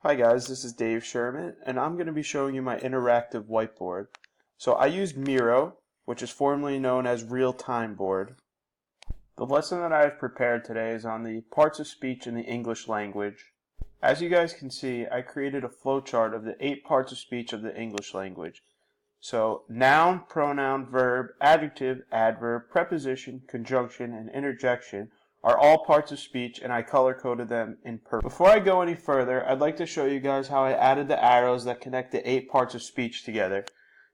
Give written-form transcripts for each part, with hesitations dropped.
Hi guys, this is Dave Sherman, and I'm going to be showing you my interactive whiteboard. So I used Miro, which is formerly known as Real-Time Board. The lesson that I have prepared today is on the parts of speech in the English language. As you guys can see, I created a flowchart of the 8 parts of speech of the English language. So noun, pronoun, verb, adjective, adverb, preposition, conjunction, and interjection are all parts of speech, and I color-coded them in purple. Before I go any further, I'd like to show you guys how I added the arrows that connect the 8 parts of speech together.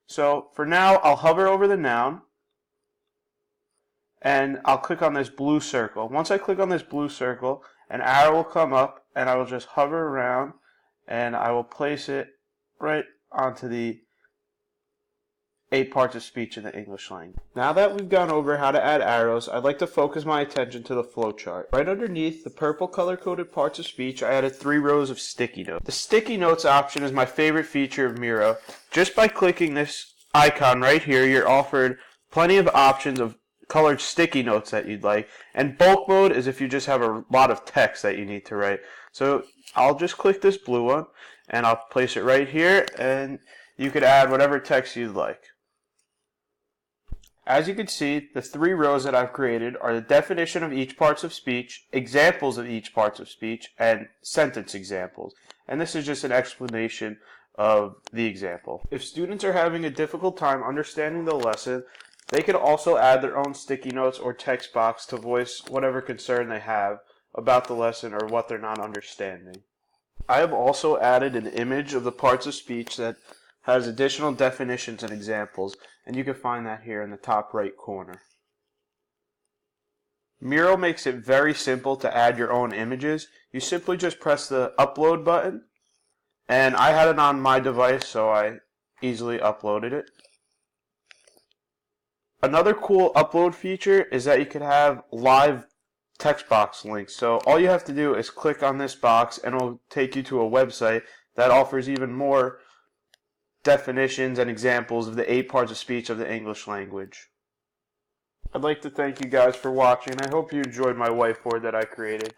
So for now, I'll hover over the noun, and I'll click on this blue circle. Once I click on this blue circle, an arrow will come up, and I will just hover around, and I will place it right onto the 8 parts of speech in the English language. Now that we've gone over how to add arrows, I'd like to focus my attention to the flowchart. Right underneath the purple color-coded parts of speech, I added 3 rows of sticky notes. The sticky notes option is my favorite feature of Miro. Just by clicking this icon right here, you're offered plenty of options of colored sticky notes that you'd like, and bulk mode is if you just have a lot of text that you need to write. So I'll just click this blue one, and I'll place it right here, and you could add whatever text you'd like. As you can see, the 3 rows that I've created are the definition of each parts of speech, examples of each parts of speech, and sentence examples. And this is just an explanation of the example. If students are having a difficult time understanding the lesson, they can also add their own sticky notes or text box to voice whatever concern they have about the lesson or what they're not understanding. I have also added an image of the parts of speech that has additional definitions and examples, and you can find that here in the top right corner. Miro makes it very simple to add your own images. You simply just press the upload button, and I had it on my device, so I easily uploaded it. Another cool upload feature is that you can have live text box links. So all you have to do is click on this box, and it will take you to a website that offers even more definitions and examples of the 8 parts of speech of the English language. I'd like to thank you guys for watching. I hope you enjoyed my whiteboard that I created.